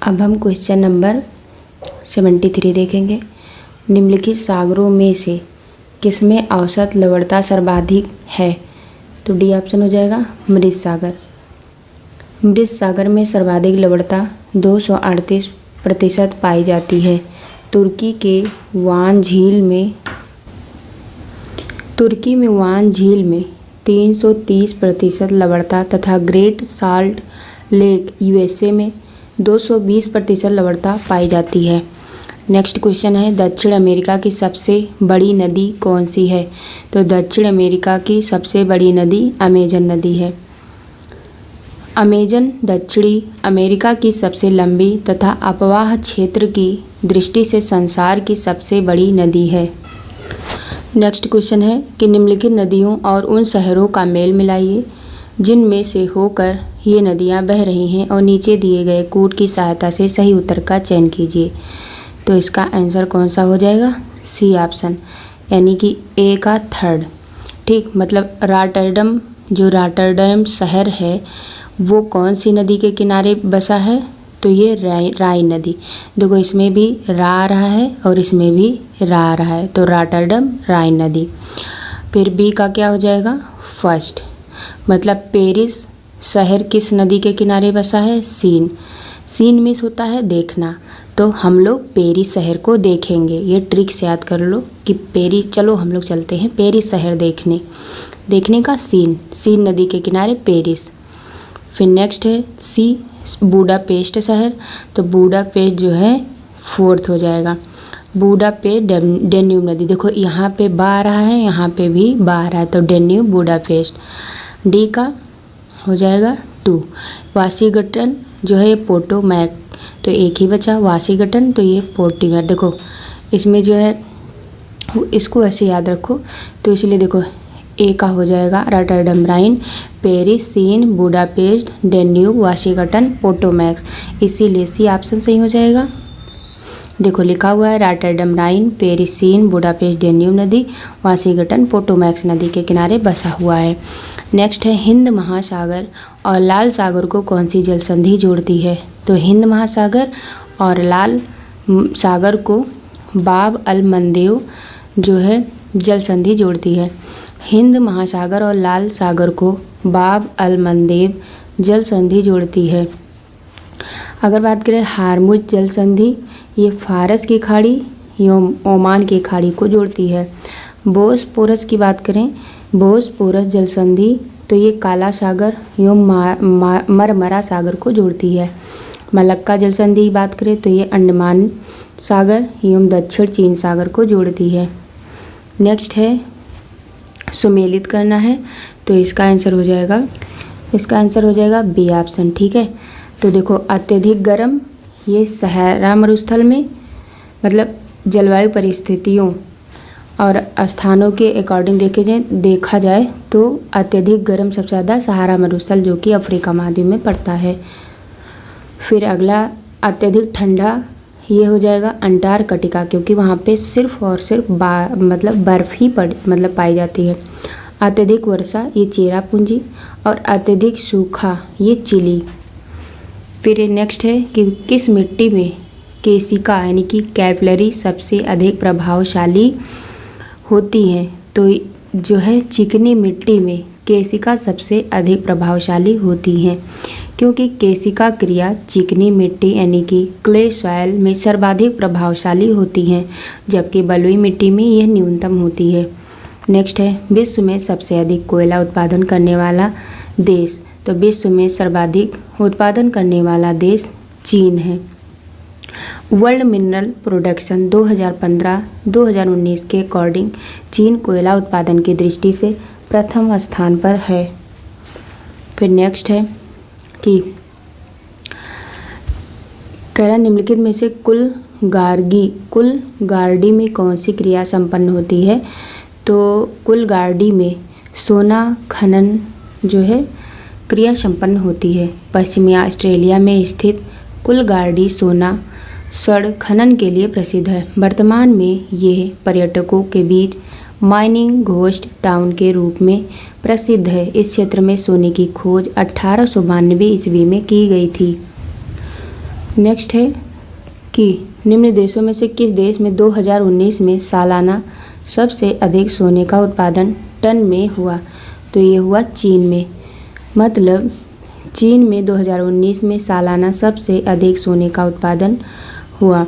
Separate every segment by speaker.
Speaker 1: अब हम question number 73 देखेंगे। निम्नलिखित सागरों में से किसमें औसत लवणता सर्वाधिक है? तो डी ऑप्शन हो जाएगा मृत सागर। मृत सागर में सर्वाधिक लवणता 238% पाई जाती है। तुर्की में वान झील में 330% लवणता तथा ग्रेट साल्ट लेक यूएसए में 220% लवणता पाई जाती है। नेक्स्ट क्वेश्चन है, दक्षिण अमेरिका की सबसे बड़ी नदी कौन सी है? तो दक्षिण अमेरिका की सबसे बड़ी नदी अमेजन नदी है। अमेजन दक्षिणी अमेरिका की सबसे लंबी तथा अपवाह क्षेत्र की दृष्टि से संसार की सबसे बड़ी नदी है। नेक्स्ट क्वेश्चन है कि निम्नलिखित नदियों और उन शहरों का मेल मिलाइए जिनमें से होकर ये नदियां बह रही हैं और नीचे दिए गए कूट की सहायता से सही उत्तर का चयन कीजिए। तो इसका आंसर कौन सा हो जाएगा? सी ऑप्शन, यानी कि ए का थर्ड। ठीक, मतलब रॉटरडम शहर है वो कौन सी नदी के किनारे बसा है? तो ये राइन नदी। देखो इसमें भी रा आ रहा है और इसमें भी रा आ रहा है, तो रॉटरडम राइन नदी। फिर बी का क्या हो जाएगा? फर्स्ट, मतलब पेरिस शहर किस नदी के किनारे बसा है? सीन। सीन मीन्स होता है देखना, तो हम लोग पेरिस शहर को देखेंगे। ये ट्रिक से याद कर लो कि पेरिस, चलो हम लोग चलते हैं पेरिस शहर देखने का सीन नदी के किनारे पेरिस। फिर नेक्स्ट है सी, बुडापेस्ट शहर। तो बुडापेस्ट जो है फोर्थ हो जाएगा। बुडापेस्ट डेन्यूब नदी, देखो यहाँ पे बा आ रहा है, यहाँ पे भी बा आ रहा है, तो डेन्यूब बुडापेस्ट। डी का हो जाएगा 2। वाशिंगटन जो है ये पोटोमैक, तो एक ही बचा वाशिंगटन, तो ये पोर्टिमर। देखो इसमें जो है इसको ऐसे याद रखो, तो इसलिए देखो ए का हो जाएगा Rotterdam Rhine, Paris, Seine, Budapest, Danube, Washington, Potomacs, इसीलिए सी ऑप्शन सही हो जाएगा। देखो लिखा हुआ है Rotterdam Rhine, Paris, Seine, Budapest, Danube नदी, वाशिंगटन, पोटोमैक्स नदी के किनारे बसा हुआ है। नेक्स्ट है, हिंद महासागर और लाल सागर को कौन सी जल संधि जोड़ती है? तो हिंद महासागर और लाल सागर को बाब अल मंदेव जो है जल संधि जोड़ती है। हिंद महासागर और लाल सागर को बाब अल मंदेव जल संधि जोड़ती है। अगर बात करें हारमुज जल संधि, ये फारस की खाड़ी एवं ओमान की खाड़ी को जोड़ती है। बोसपोरस की बात करें, बोसपोरस जल संधि, तो ये काला सागर एवं मरमरा सागर को जोड़ती है। मलक्का जल संधि की बात करें तो ये अंडमान सागर एवं दक्षिण चीन सागर को जोड़ती है। नेक्स्ट है सुमेलित करना है, तो इसका आंसर हो जाएगा बी ऑप्शन। ठीक है, तो देखो अत्यधिक गर्म ये सहारा मरुस्थल में, मतलब जलवायु परिस्थितियों और स्थानों के अकॉर्डिंग देखा जाए तो अत्यधिक गर्म सबसे ज़्यादा सहारा मरुस्थल जो कि अफ्रीका महाद्वीप में पड़ता है। फिर अगला अत्यधिक ठंडा ये हो जाएगा अंटार्कटिका, क्योंकि वहाँ पे सिर्फ और सिर्फ बर्फ़ ही पाई जाती है। अत्यधिक वर्षा ये चेरापूंजी और अत्यधिक सूखा ये चिली। फिर नेक्स्ट है कि किस मिट्टी में केशिका यानी कि कैपिलरी सबसे अधिक प्रभावशाली होती हैं? तो जो है चिकनी मिट्टी में केशिका सबसे अधिक प्रभावशाली होती हैं, क्योंकि केशिका क्रिया चिकनी मिट्टी यानी कि क्ले सॉइल में सर्वाधिक प्रभावशाली होती हैं, जबकि बलुई मिट्टी में यह न्यूनतम होती है। नेक्स्ट है विश्व में सबसे अधिक कोयला उत्पादन करने वाला देश, तो विश्व में सर्वाधिक उत्पादन करने वाला देश चीन है। वर्ल्ड मिनरल प्रोडक्शन 2015-2019 के अकॉर्डिंग चीन कोयला उत्पादन की दृष्टि से प्रथम स्थान पर है। फिर नेक्स्ट है कि कह निम्नलिखित में से कुल गार्डी में कौन सी क्रिया संपन्न होती है? तो कुल गार्डी में सोना खनन जो है क्रिया संपन्न होती है। पश्चिमी ऑस्ट्रेलिया में स्थित कुल गार्डी सोना स्वर्ण खनन के लिए प्रसिद्ध है। वर्तमान में यह पर्यटकों के बीच माइनिंग घोस्ट टाउन के रूप में प्रसिद्ध है। इस क्षेत्र में सोने की खोज 1892 ईस्वी में की गई थी। नेक्स्ट है कि निम्न देशों में से किस देश में 2019 में सालाना सबसे अधिक सोने का उत्पादन टन में हुआ? तो ये हुआ चीन में। मतलब चीन में 2019 में सालाना सबसे अधिक सोने का उत्पादन हुआ।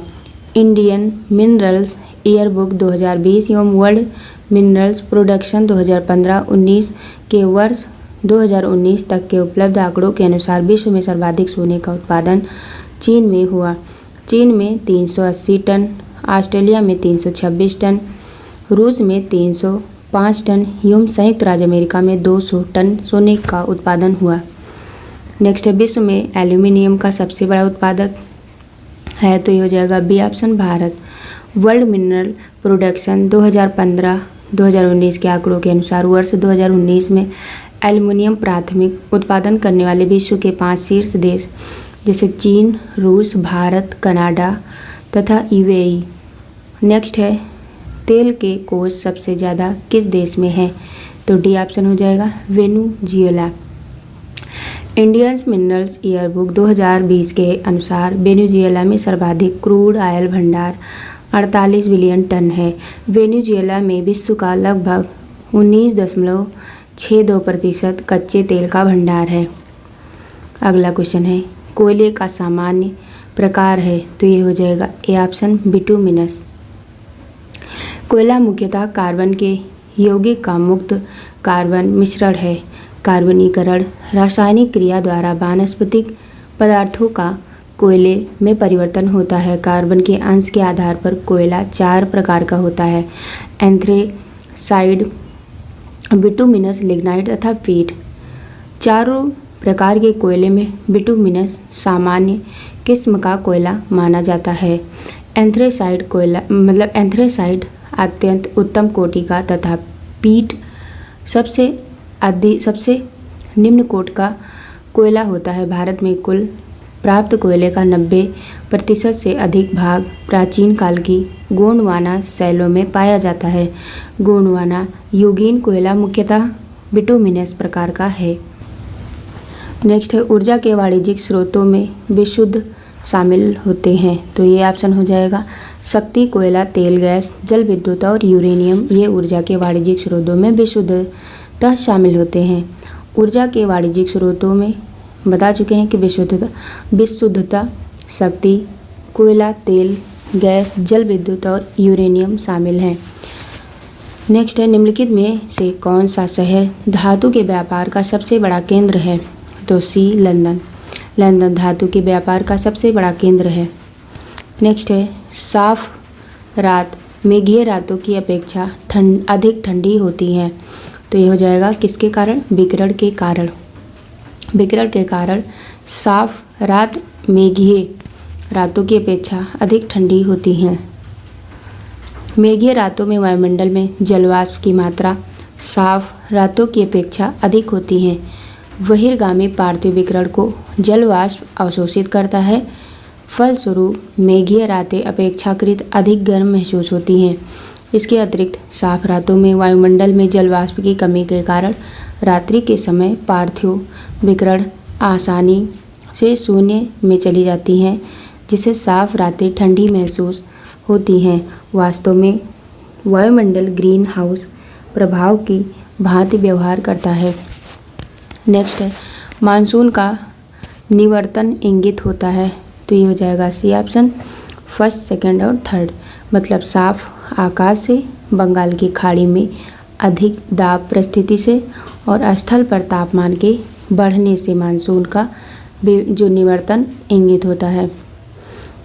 Speaker 1: इंडियन मिनरल्स ईयरबुक 2020 एवं वर्ल्ड मिनरल्स प्रोडक्शन 2015-19 के वर्ष 2019 तक के उपलब्ध आंकड़ों के अनुसार विश्व में सर्वाधिक सोने का उत्पादन चीन में हुआ। चीन में 380 टन, ऑस्ट्रेलिया में 326 टन, रूस में 305 टन एवं संयुक्त राज्य अमेरिका में 200 टन सोने का उत्पादन हुआ। नेक्स्ट है विश्व में एल्यूमिनियम का सबसे बड़ा उत्पादक है, तो ये हो जाएगा B option Bharat. World mineral production 2015-2019 के आंकड़ों के अनुसार वर्ष 2019 में एल्युमिनियम प्राथमिक उत्पादन करने वाले विश्व के 5 शीर्ष देश जैसे चीन, रूस, भारत, कनाडा तथा यूएई। नेक्स्ट है तेल के कोष सबसे ज़्यादा किस देश में है? तो डी ऑप्शन हो जाएगा वेनेजुएला। इंडियन मिनरल्स ईयरबुक 2020 के अनुसार वेनेजुएला में सर्वाधिक क्रूड ऑयल भंडार 48 बिलियन टन है। वेनेजुएला में विश्व का लगभग 19.62% कच्चे तेल का भंडार है। अगला क्वेश्चन है कोयले का सामान्य प्रकार है, तो ये हो जाएगा ए ऑप्शन बिटुमिनस। कोयला मुख्यतः कार्बन के यौगिक का मुक्त कार्बन मिश्रण है। कार्बनीकरण रासायनिक क्रिया द्वारा वानस्पतिक पदार्थों का कोयले में परिवर्तन होता है। कार्बन के अंश के आधार पर कोयला 4 प्रकार का होता है, एंथ्रेसाइड, बिटुमिनस, लिग्नाइट तथा पीट। चारों प्रकार के कोयले में बिटुमिनस सामान्य किस्म का कोयला माना जाता है। एंथ्रेसाइड कोयला एंथ्रेसाइड अत्यंत उत्तम कोटि का तथा पीट सबसे निम्न कोट का कोयला होता है। भारत में कुल प्राप्त कोयले का 90% से अधिक भाग प्राचीन काल की गोंडवाना शैलों में पाया जाता है। गोंडवाना युगीन कोयला मुख्यतः बिटुमिनस प्रकार का है। नेक्स्ट है ऊर्जा के वाणिज्यिक स्रोतों में विशुद्ध शामिल होते हैं, तो ये ऑप्शन हो जाएगा शक्ति, कोयला, तेल, गैस, जल विद्युत और यूरेनियम। ये ऊर्जा के वाणिज्यिक स्रोतों में विशुद्धतः शामिल होते हैं। ऊर्जा के वाणिज्यिक स्रोतों में बता चुके हैं कि विशुद्धता शक्ति, कोयला, तेल, गैस, जल विद्युत और यूरेनियम शामिल हैं। नेक्स्ट है निम्नलिखित में से कौन सा शहर धातु के व्यापार का सबसे बड़ा केंद्र है? तो सी लंदन। लंदन धातु के व्यापार का सबसे बड़ा केंद्र है। नेक्स्ट है साफ रात मेघीय रातों की अपेक्षा अधिक ठंडी होती है, तो ये हो जाएगा किसके कारण? विकिरण के कारण। विकिरण के कारण साफ रात मेघीय रातों की अपेक्षा अधिक ठंडी होती हैं। मेघीय रातों में वायुमंडल में जलवाष्प की मात्रा साफ रातों की अपेक्षा अधिक होती है। बहिर्गामी पार्थिव विकिरण को जलवाष्प अवशोषित करता है। फलस्वरूप मेघीय रातें अपेक्षाकृत अधिक गर्म महसूस होती हैं। इसके अतिरिक्त साफ रातों में वायुमंडल में जलवाष्प की कमी के कारण रात्रि के समय पार्थिव विकिरण आसानी से शून्य में चली जाती हैं, जिससे साफ रातें ठंडी महसूस होती हैं। वास्तव में वायुमंडल ग्रीन हाउस प्रभाव की भांति व्यवहार करता है। नेक्स्ट है मानसून का निवर्तन इंगित होता है, तो ये हो जाएगा सी ऑप्शन फर्स्ट, सेकंड और थर्ड। मतलब साफ आकाश से, बंगाल की खाड़ी में अधिक दाब परिस्थिति से और स्थल पर तापमान के बढ़ने से मानसून का जो निवर्तन इंगित होता है।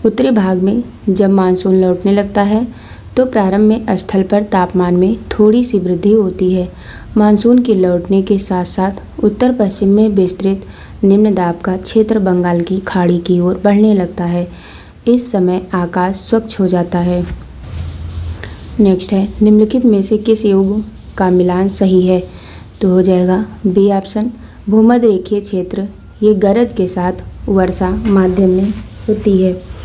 Speaker 1: उत्तरी भाग में जब मानसून लौटने लगता है तो प्रारंभ में स्थल पर तापमान में थोड़ी सी वृद्धि होती है। मानसून के लौटने के साथ साथ उत्तर पश्चिम में विस्तृत निम्न दाब का क्षेत्र बंगाल की खाड़ी की ओर बढ़ने लगता है। इस समय आकाश स्वच्छ हो जाता है। नेक्स्ट है निम्नलिखित में से किस योग का मिलान सही है? तो हो जाएगा बी ऑप्शन भूमध्य रेखीय क्षेत्र। ये गरज के साथ वर्षा माध्यम में होती है।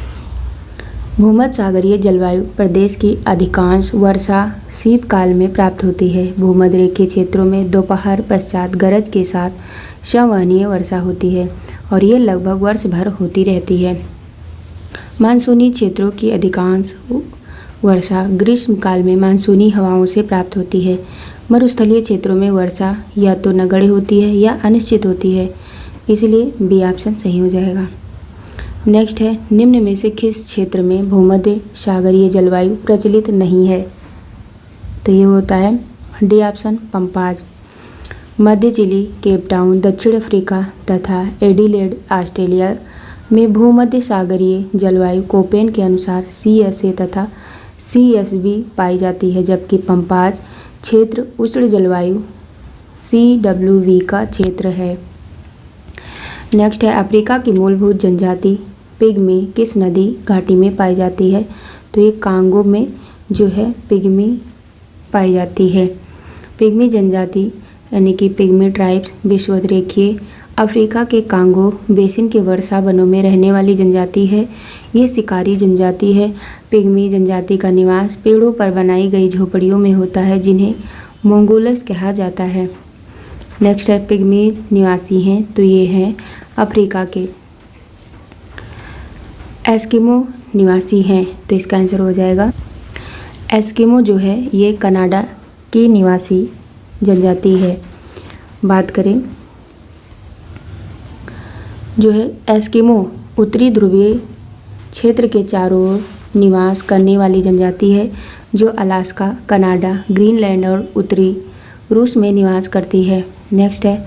Speaker 1: भूमध्य सागरीय जलवायु प्रदेश की अधिकांश वर्षा शीतकाल में प्राप्त होती है। भूमध्य रेखीय क्षेत्रों में दोपहर पश्चात गरज के साथ संवहनीय वर्षा होती है और ये लगभग वर्ष भर होती रहती है। मानसूनी क्षेत्रों की अधिकांश वर्षा ग्रीष्मकाल में मानसूनी हवाओं से प्राप्त होती है। मरुस्थलीय क्षेत्रों में वर्षा या तो नगण्य होती है या अनिश्चित होती है, इसलिए बी ऑप्शन सही हो जाएगा। नेक्स्ट है, निम्न में से किस क्षेत्र में भूमध्य सागरीय जलवायु प्रचलित नहीं है? तो ये होता है डी ऑप्शन पंपाज। मध्य चिली, केप टाउन दक्षिण अफ्रीका तथा एडिलेड ऑस्ट्रेलिया में भूमध्य सागरीय जलवायु कोपेन के अनुसार CSA तथा CSB पाई जाती है, जबकि पंपाज क्षेत्र उष्ण जलवायु CWV का क्षेत्र है। नेक्स्ट है, अफ्रीका की मूलभूत जनजाति पिग्मी किस नदी घाटी में पाई जाती है? तो ये कांगो में जो है पिग्मी पाई जाती है। पिग्मी जनजाति यानी कि पिग्मी ट्राइब्स विषुवत-रेखीय अफ्रीका के कांगो बेसिन के वर्षा वनों में रहने वाली जनजाति है। ये शिकारी जनजाति है। पिग्मी जनजाति का निवास पेड़ों पर बनाई गई झोपड़ियों में होता है, जिन्हें मोंगोलस कहा जाता है। नेक्स्ट है, पिग्मी निवासी हैं तो ये हैं अफ्रीका के। एस्किमो निवासी हैं तो इसका आंसर हो जाएगा, एस्किमो जो है ये कनाडा की निवासी जनजाति है। बात करें जो है एस्किमो उत्तरी ध्रुवीय क्षेत्र के चारों ओर निवास करने वाली जनजाति है, जो अलास्का, कनाडा, ग्रीनलैंड और उत्तरी रूस में निवास करती है। नेक्स्ट है,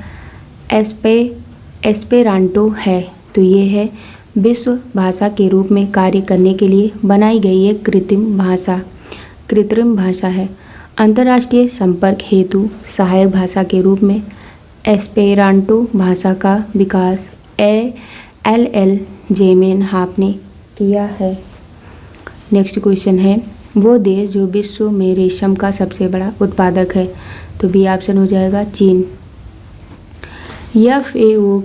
Speaker 1: एस्पेरांटो है तो ये है विश्व भाषा के रूप में कार्य करने के लिए बनाई गई एक कृत्रिम भाषा है। अंतर्राष्ट्रीय संपर्क हेतु सहायक भाषा के रूप में एस्पेरांटो भाषा का विकास LL ज़ेमेनहाप ने किया है। नेक्स्ट क्वेश्चन है, वो देश जो विश्व में रेशम का सबसे बड़ा उत्पादक है? तो बी ऑप्शन हो जाएगा चीन। FAO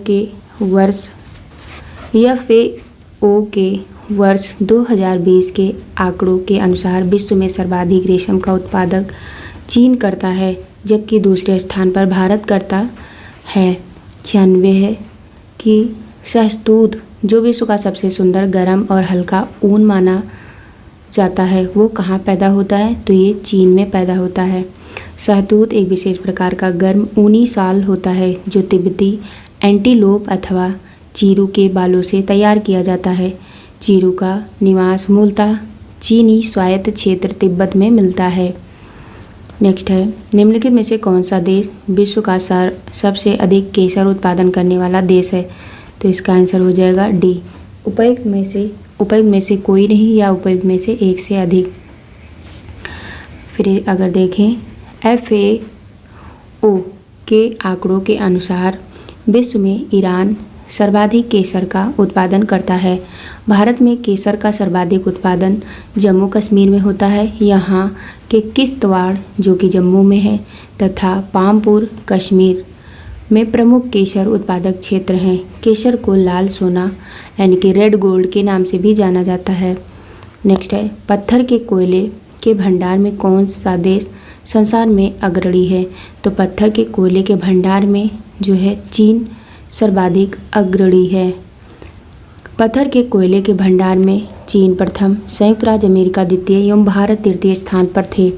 Speaker 1: के वर्ष 2020 के आंकड़ों के अनुसार विश्व में सर्वाधिक रेशम का उत्पादक चीन करता है, जबकि दूसरे स्थान पर भारत करता है। 96 है कि शहतूत जो विश्व का सबसे सुंदर, गर्म और हल्का ऊन माना जाता है, वो कहाँ पैदा होता है? तो ये चीन में पैदा होता है। शहतूत एक विशेष प्रकार का गर्म ऊनी शाल होता है, जो तिब्बती एंटीलोप अथवा चीरू के बालों से तैयार किया जाता है। चीरू का निवास मूलतः चीनी स्वायत्त क्षेत्र तिब्बत में मिलता है। नेक्स्ट है, निम्नलिखित में से कौन सा देश विश्व का सबसे अधिक केसर उत्पादन करने वाला देश है? तो इसका आंसर हो जाएगा डी। उपयुक्त में से कोई नहीं या उपयुक्त में से एक से अधिक। फिर अगर देखें FAO के आंकड़ों के अनुसार विश्व में ईरान सर्वाधिक केसर का उत्पादन करता है। भारत में केसर का सर्वाधिक उत्पादन जम्मू कश्मीर में होता है। यहाँ के किश्तवाड़ जो कि जम्मू में है तथा पामपुर कश्मीर में प्रमुख केसर उत्पादक क्षेत्र हैं। केसर को लाल सोना यानी कि रेड गोल्ड के नाम से भी जाना जाता है। नेक्स्ट है, पत्थर के कोयले के भंडार में कौन सा देश संसार में अग्रणी है? तो पत्थर के कोयले के भंडार में जो है चीन सर्वाधिक अग्रणी है। पत्थर के कोयले के भंडार में चीन प्रथम, संयुक्त राज्य अमेरिका द्वितीय एवं भारत तृतीय स्थान पर थे।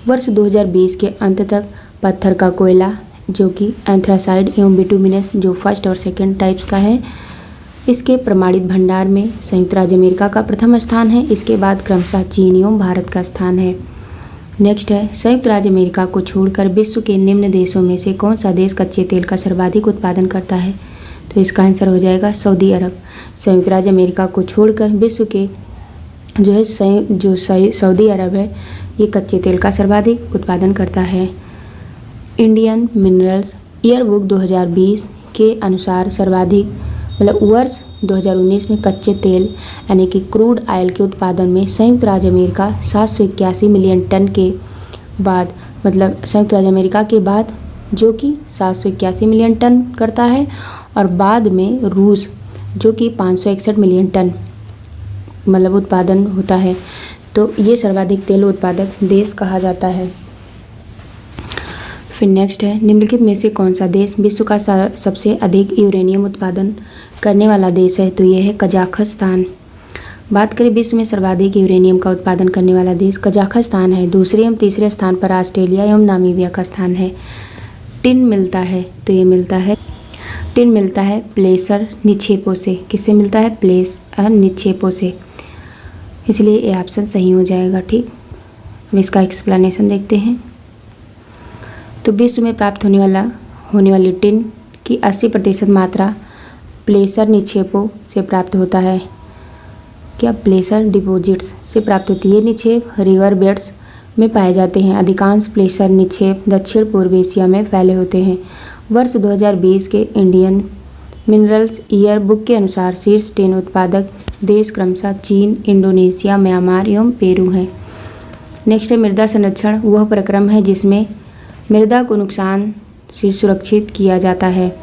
Speaker 1: वर्ष 2020 के अंत तक पत्थर का कोयला जो कि एंथ्रासाइड एवं बिटुमिनस जो फर्स्ट और सेकंड टाइप्स का है, इसके प्रमाणित भंडार में संयुक्त राज्य अमेरिका का प्रथम स्थान है। इसके बाद क्रमशः चीन एवं भारत का स्थान है। नेक्स्ट है, संयुक्त राज्य अमेरिका को छोड़कर विश्व के निम्न देशों में से कौन सा देश कच्चे तेल का सर्वाधिक उत्पादन करता है? तो इसका आंसर हो जाएगा सऊदी अरब। संयुक्त राज्य अमेरिका को छोड़कर विश्व के जो है सऊदी अरब है, ये कच्चे तेल का सर्वाधिक उत्पादन करता है। इंडियन मिनरल्स ईयरबुक 2020 के अनुसार सर्वाधिक वर्ष 2019 में कच्चे तेल यानी कि क्रूड ऑयल के उत्पादन में संयुक्त राज्य अमेरिका 781 मिलियन टन के बाद संयुक्त राज्य अमेरिका के बाद जो कि 781 मिलियन टन करता है, और बाद में रूस जो कि 561 मिलियन टन उत्पादन होता है। तो ये सर्वाधिक तेल उत्पादक देश कहा जाता है। फिर नेक्स्ट है, निम्नलिखित में से कौन सा देश विश्व का सबसे अधिक यूरेनियम उत्पादन करने वाला देश है? तो ये है कजाकिस्तान। बात करें विश्व में सर्वाधिक यूरेनियम का उत्पादन करने वाला देश कजाकिस्तान है। दूसरे एवं तीसरे स्थान पर ऑस्ट्रेलिया एवं नामीबिया का स्थान है। टिन मिलता है तो ये मिलता है प्लेसर निक्षेपों से। किससे मिलता है? प्लेसर निक्षेपों से, इसलिए ये ऑप्शन सही हो जाएगा। ठीक, अब इसका एक्सप्लेनेशन देखते हैं। तो विश्व में प्राप्त होने वाली टिन की 80% मात्रा प्लेसर निक्षेपों से प्राप्त होता है। क्या? प्लेसर डिपॉजिट्स से प्राप्त होती है। ये निक्षेप रिवर बेड्स में पाए जाते हैं। अधिकांश प्लेसर निक्षेप दक्षिण पूर्व एशिया में फैले होते हैं। वर्ष 2020 के इंडियन मिनरल्स ईयर बुक के अनुसार शीर्ष टिन उत्पादक देश क्रमशः चीन, इंडोनेशिया, म्यांमार एवं पेरू हैं। नेक्स्ट है मृदा संरक्षण वह प्रक्रम है जिसमें मृदा को नुकसान से सुरक्षित किया जाता है।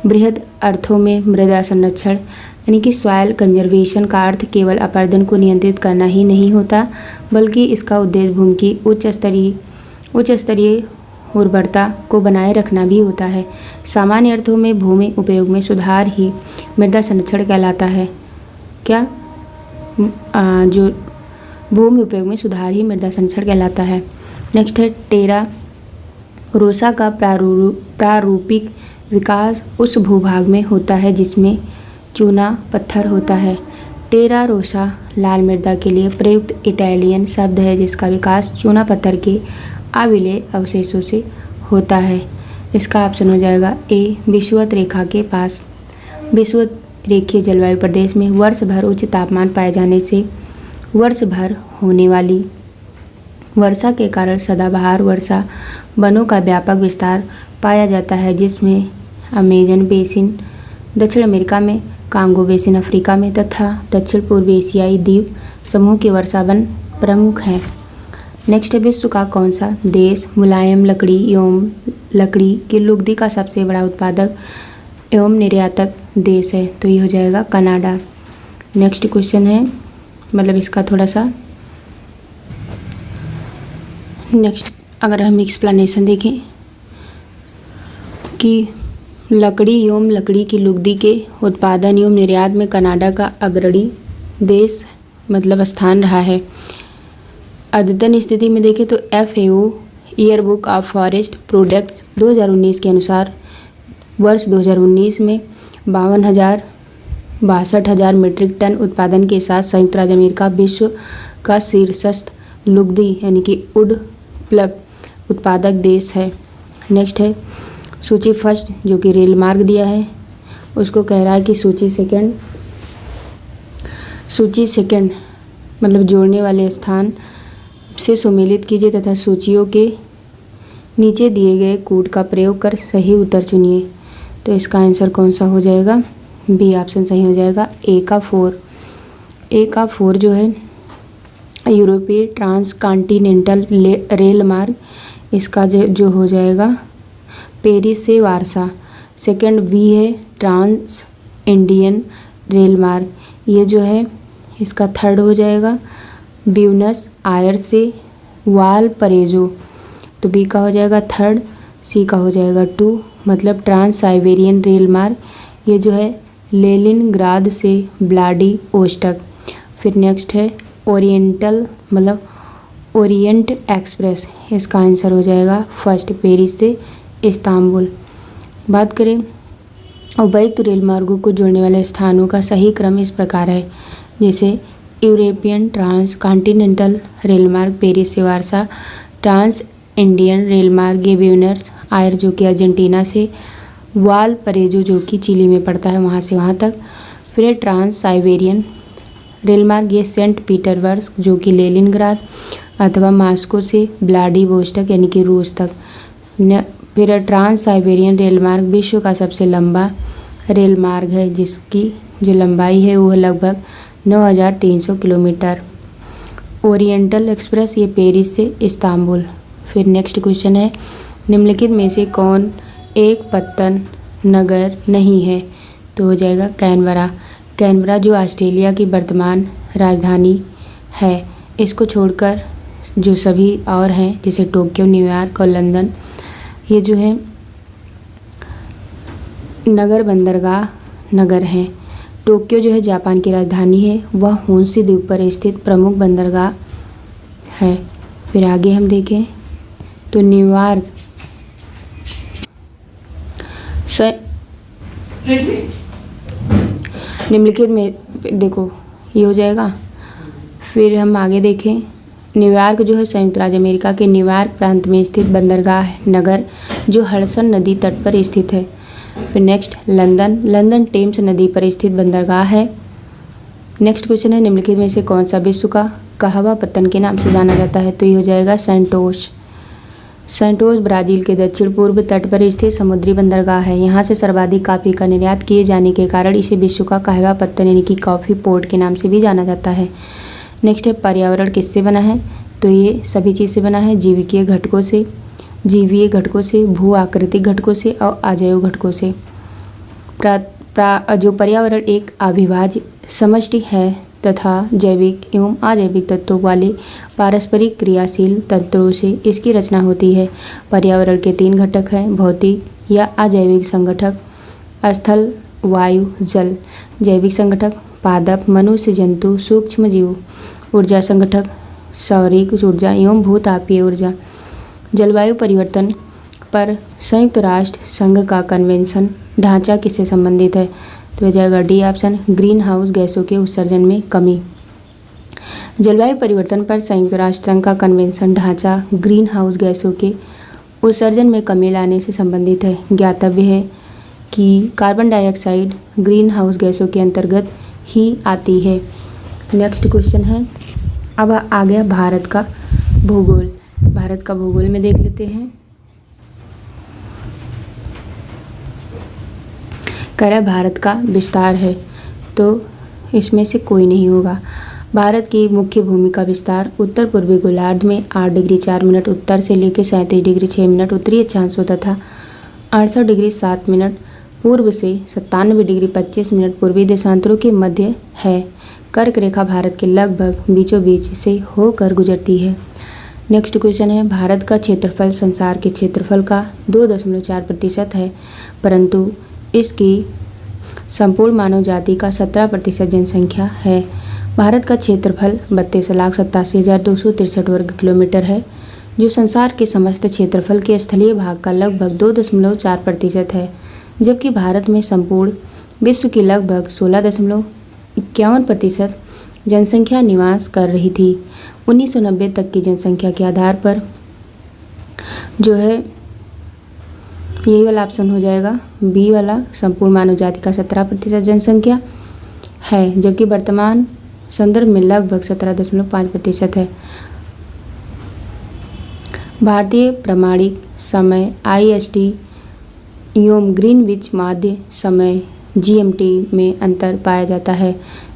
Speaker 1: बृहद अर्थों में मृदा संरक्षण यानी कि सॉइल कंजर्वेशन का अर्थ केवल अपरदन को नियंत्रित करना ही नहीं होता, बल्कि इसका उद्देश्य भूमि की उच्च स्तरीय उर्वरता को बनाए रखना भी होता है। सामान्य अर्थों में भूमि उपयोग में सुधार ही मृदा संरक्षण कहलाता है। क्या? जो भूमि उपयोग में सुधार ही मृदा संरक्षण कहलाता है। नेक्स्ट है टेरा रोसा का प्रारूपिक विकास उस भूभाग में होता है जिसमें चूना पत्थर होता है। टेरा रोसा लाल मृदा के लिए प्रयुक्त इटालियन शब्द है जिसका विकास चूना पत्थर के अविलेय अवशेषों से होता है। इसका ऑप्शन हो जाएगा ए, विषुवत रेखा के पास। विषुवत रेखीय जलवायु प्रदेश में वर्ष भर उच्च तापमान पाए जाने से वर्ष भर होने वाली वर्षा के कारण सदाबहार वर्षा वनों का व्यापक विस्तार पाया जाता है, जिसमें अमेजन बेसिन दक्षिण अमेरिका में, कांगो बेसिन अफ्रीका में तथा दक्षिण पूर्व एशियाई द्वीप समूह के वर्षा वन प्रमुख हैं। नेक्स्ट है विश्व का कौन सा देश मुलायम लकड़ी की लुगदी का सबसे बड़ा उत्पादक एवं निर्यातक देश है? तो ये हो जाएगा कनाडा। नेक्स्ट क्वेश्चन है, मतलब इसका थोड़ा सा नेक्स्ट अगर हम एक्सप्लेनेशन देखें कि लकड़ी की लुगदी के उत्पादन एवं निर्यात में कनाडा का अग्रणी देश मतलब स्थान रहा है। अद्यतन स्थिति में देखें तो FAO year book of forest products 2019 के अनुसार वर्ष 2019 में 62,000 मीट्रिक टन उत्पादन के साथ संयुक्त राज्य अमेरिका विश्व का शीर्षस्थ लुगदी यानी कि वुड प्लप उत्पादक देश है। नेक्स्ट है सूची फर्स्ट जो कि रेल मार्ग दिया है, उसको कह रहा है कि सूची सेकंड मतलब जोड़ने वाले स्थान से सुमेलित कीजिए तथा सूचियों के नीचे दिए गए कोड का प्रयोग कर सही उत्तर चुनिए। तो इसका आंसर कौन सा हो जाएगा? बी ऑप्शन सही हो जाएगा। ए का 4 जो है यूरोपीय ट्रांसकॉन्टिनेंटल रेल मार्ग, इसका जो हो जाएगा पेरिस से वारसा। सेकंड बी है ट्रांस इंडियन रेल मार्ग, ये जो है इसका थर्ड हो जाएगा ब्यूनस आयर्स से वालपरेजो, तो बी का हो जाएगा थर्ड। सी का हो जाएगा 2 मतलब ट्रांस साइबेरियन रेल मार्ग, ये जो है लेनिनग्राद से व्लादिवोस्टोक। फिर नेक्स्ट है ओरिएंटल मतलब ओरिएंट एक्सप्रेस, इसका आंसर हो जाएगा फर्स्ट पेरिस से इस्तांबुल। बात करें उपर्युक्त रेल मार्गों को जोड़ने वाले स्थानों का सही क्रम इस प्रकार है, जैसे यूरोपियन ट्रांस कॉन्टिनेंटल रेल मार्ग पेरिस से वारसा, ट्रांस इंडियन रेल मार्ग ये ब्यूनस आयर जो कि अर्जेंटीना से, वालपरेजो जो कि चिली में पड़ता है वहाँ से वहाँ तक। फिर ट्रांस साइबेरियन रेल मार्ग ये सेंट पीटर्सबर्ग जो कि लेनिनग्राद अथवा मॉस्को से व्लादिवोस्टोक यानी कि रूस तक। फिर ट्रांस साइबेरियन रेल मार्ग विश्व का सबसे लंबा रेल मार्ग है जिसकी जो लंबाई है वो लगभग 9,300 किलोमीटर। ओरिएंटल एक्सप्रेस ये पेरिस से इस्तांबुल। फिर नेक्स्ट क्वेश्चन है निम्नलिखित में से कौन एक पत्तन नगर नहीं है? तो हो जाएगा कैनबरा जो ऑस्ट्रेलिया की वर्तमान राजधानी है। इसको छोड़कर जो सभी और हैं जैसे टोक्यो, न्यूयॉर्क और लंदन, ये जो है नगर बंदरगाह नगर हैं। टोक्यो जो है जापान की राजधानी है, वह होन्शू द्वीप पर स्थित प्रमुख बंदरगाह है। फिर आगे हम देखें तो न्यूयॉर्क निम्नलिखित में देखो ये हो जाएगा। फिर हम आगे देखें न्यूयॉर्क जो है संयुक्त राज्य अमेरिका के न्यूयॉर्क प्रांत में स्थित बंदरगाह नगर जो हडसन नदी तट पर स्थित है। फिर नेक्स्ट लंदन टेम्स नदी पर स्थित बंदरगाह है। नेक्स्ट क्वेश्चन है निम्नलिखित में से कौन सा विश्व का कहवा पत्तन के नाम से जाना जाता है? तो ये हो जाएगा सैंटोस। सैंटोस ब्राज़ील के दक्षिण पूर्व तट पर स्थित समुद्री बंदरगाह है। यहाँ से सर्वाधिक कॉफ़ी का निर्यात किए जाने के कारण इसे विश्व का कहवा पत्तन यानी कि कॉफ़ी पोर्ट के नाम से भी जाना जाता है। नेक्स्ट है पर्यावरण किससे बना है? तो ये सभी चीज़ से बना है, जीवीय घटकों से, भू आकृतिक घटकों से और अजैव घटकों से। जो पर्यावरण एक अविभाज्य समष्टि है तथा जैविक एवं अजैविक तत्वों वाले पारस्परिक क्रियाशील तंत्रों से इसकी रचना होती है। पर्यावरण के 3 घटक हैं, भौतिक या अजैविक संगठक, स्थल, वायु, जल। जैविक संगठक पादप, मनुष्य, जंतु, सूक्ष्म जीव। ऊर्जा संगठक सौरिक ऊर्जा एवं भूतापीय ऊर्जा। जलवायु परिवर्तन पर संयुक्त राष्ट्र संघ का कन्वेंशन ढांचा किससे संबंधित है? तो हो जाएगा डी ऑप्शन, ग्रीन हाउस गैसों के उत्सर्जन में कमी। जलवायु परिवर्तन पर संयुक्त राष्ट्र संघ का कन्वेंशन ढांचा ग्रीन हाउस गैसों के उत्सर्जन में कमी लाने से संबंधित है। ज्ञातव्य है कि कार्बन डाइऑक्साइड ग्रीन हाउस गैसों के अंतर्गत ही आती है। नेक्स्ट क्वेश्चन है, अब आ गया भारत का भूगोल। भारत का भूगोल में देख लेते हैं। कह रहा है भारत का विस्तार है, तो इसमें से कोई नहीं होगा। भारत की मुख्य भूमि का विस्तार उत्तर पूर्वी गोलार्ध में 8 डिग्री 4 मिनट उत्तर से लेकर 37 डिग्री 6 मिनट उत्तरी अक्षांशों तथा 68 डिग्री 7 मिनट पूर्व से 97 डिग्री 25 मिनट पूर्वी देशांतरों के मध्य है। कर्क रेखा भारत के लगभग बीचों बीच से होकर गुजरती है। नेक्स्ट क्वेश्चन है, भारत का क्षेत्रफल संसार के क्षेत्रफल का 2.4% है, परंतु इसकी संपूर्ण मानव जाति का 17% जनसंख्या है। भारत का क्षेत्रफल 32,87,263 वर्ग किलोमीटर है, जो संसार के समस्त क्षेत्रफल के स्थलीय भाग का लगभग 2.4% है, जबकि भारत में संपूर्ण विश्व की लगभग 16.51% जनसंख्या निवास कर रही थी। 1990 तक की जनसंख्या के आधार पर जो है यही वाला ऑप्शन हो जाएगा, बी वाला, संपूर्ण मानव जाति का 17% जनसंख्या है, जबकि वर्तमान संदर्भ में लगभग 17.5% है। भारतीय प्रमाणिक समय IST एवं ग्रीनविच माध्य समय GMT में अंतर पाया जाता है,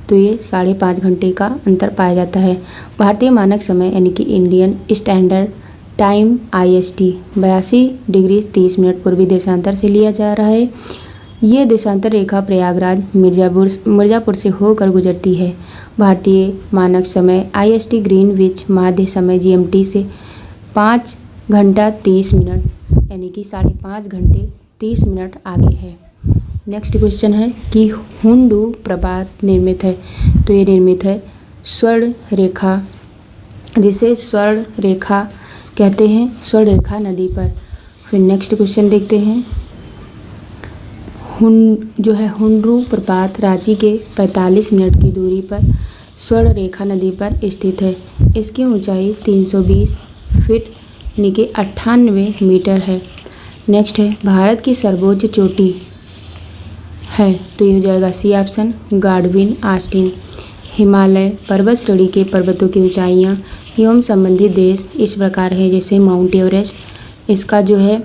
Speaker 1: तो ये 5.5 घंटे का अंतर पाया जाता है। भारतीय मानक समय यानी कि Indian standard time IST 82 degree 30 minute पूर्वी देशांतर से लिया जा रहा है। ये देशांतर रेखा प्रयागराज मिर्ज़ापुर से होकर गुजरती है। भारतीय मानक समय IST ग्रीनविच माध्य समय GMT से 5 घंटा 30 मिनट यानी कि 5.5 घंटे 30 मिनट आगे है। नेक्स्ट क्वेश्चन है कि हुंडू प्रपात निर्मित है, तो ये निर्मित है स्वर्ण रेखा, जिसे स्वर्ण रेखा कहते हैं, स्वर्ण रेखा नदी पर। फिर नेक्स्ट क्वेश्चन देखते हैं, हुंडू प्रपात रांची के 45 मिनट की दूरी पर स्वर्ण रेखा नदी पर स्थित है। इसकी ऊंचाई 320 फीट यानी कि 98 मीटर है। नेक्स्ट है, भारत की सर्वोच्च चोटी है, तो ये हो जाएगा C option, Godwin Austen. Himalaya पर्वत श्रेणी के पर्वतों की ऊंचाइयाँ एवं संबंधित देश इस प्रकार है, जैसे माउंट एवरेस्ट, इसका जो है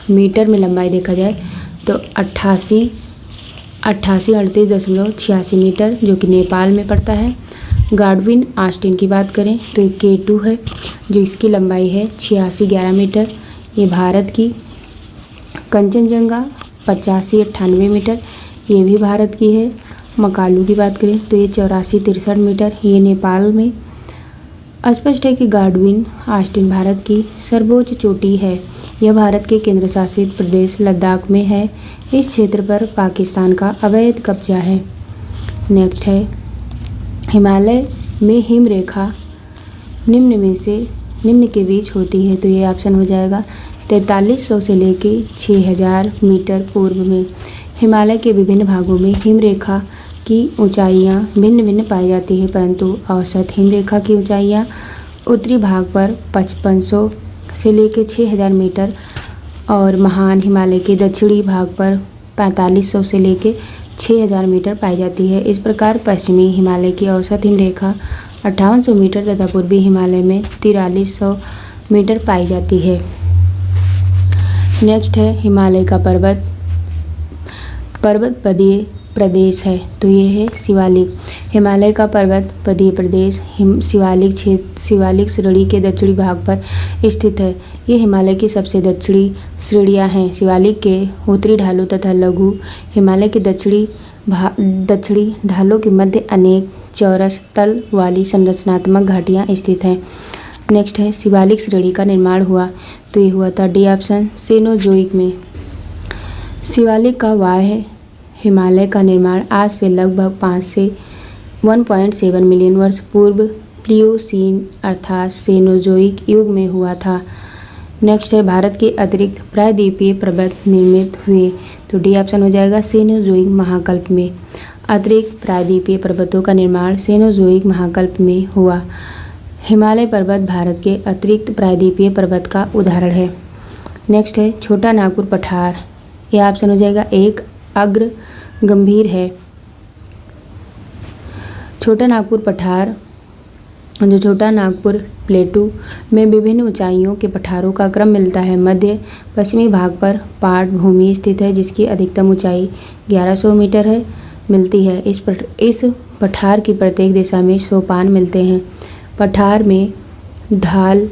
Speaker 1: मीटर में लंबाई देखा जाए तो 38.86 मीटर, जो कि नेपाल में पड़ता है। गाडविन आस्टिन की बात करें तो K2 है, जो इसकी लंबाई है 86.11 मीटर, ये भारत की। कंचनजंगा 85-98 मीटर, ये भी भारत की है। मकालू की बात करें तो ये 84-63 मीटर, ये नेपाल में। स्पष्ट है कि गाडविन आस्टिन भारत की सर्वोच्च चोटी है। यह भारत के केंद्र शासित प्रदेश लद्दाख में है। इस क्षेत्र पर पाकिस्तान का अवैध कब्जा है। नेक्स्ट है हिमालय में हिम रेखा निम्न में से निम्न के बीच होती है, तो ये ऑप्शन हो जाएगा 4300 से लेके 6000 मीटर पूर्व में। हिमालय के विभिन्न भागों में हिम रेखा की ऊंचाइयां भिन्न भिन्न पाई जाती है, परंतु औसत हिम रेखा की ऊंचाइयां उत्तरी भाग पर 5500 से लेके 6000 मीटर और महान हिमालय के दक्षिणी भाग पर 4500 से लेके 6000 मीटर पाई जाती है। इस प्रकार पश्चिमी हिमालय की औसत हिमरेखा 5800 मीटर तथा पूर्वी हिमालय में 4300 मीटर पाई जाती है। नेक्स्ट है हिमालय का पर्वतपदीय प्रदेश है, तो ये है शिवालिक। हिमालय का पर्वतपदीय प्रदेश शिवालिक श्रेणी के दक्षिणी भाग पर स्थित है। ये हिमालय की सबसे दक्षिणी श्रेणियाँ हैं। शिवालिक के उत्तरी ढालों तथा लघु हिमालय के दक्षिणी ढालों के मध्य अनेक चौरस तल वाली संरचनात्मक घाटियाँ स्थित हैं। नेक्स्ट है शिवालिक श्रेणी का निर्माण हुआ, तो ये हुआ था डी ऑप्शन सेनोजोइक में। शिवालिक का बाह्य हिमालय का निर्माण आज से लगभग 5 से 1.7 मिलियन वर्ष पूर्व प्लियोसीन अर्थात सेनोजोइक युग में हुआ था। नेक्स्ट है भारत के अतिरिक्त प्रायद्वीपीय पर्वत निर्मित हुए, तो डी ऑप्शन हो जाएगा सेनोजोइक महाकल्प में। अतिरिक्त प्रायद्वीपीय पर्वतों का निर्माण सेनोजोइक महाकल्प में हुआ। हिमालय पर्वत भारत के अतिरिक्त प्रायद्वीपीय पर्वत का उदाहरण है। नेक्स्ट है छोटा नागपुर पठार, यह ऑप्शन हो जाएगा एक अग्र गंभीर है। छोटा नागपुर पठार जो छोटा नागपुर प्लेटू में विभिन्न ऊंचाइयों के पठारों का क्रम मिलता है। मध्य पश्चिमी भाग पर पाट भूमि स्थित है जिसकी अधिकतम ऊंचाई 1100 मीटर है मिलती है। इस पठार की प्रत्येक दिशा में सोपान मिलते हैं। पठार में ढाल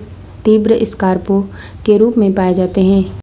Speaker 1: तीव्र स्कार्पो के रूप में पाए जाते हैं।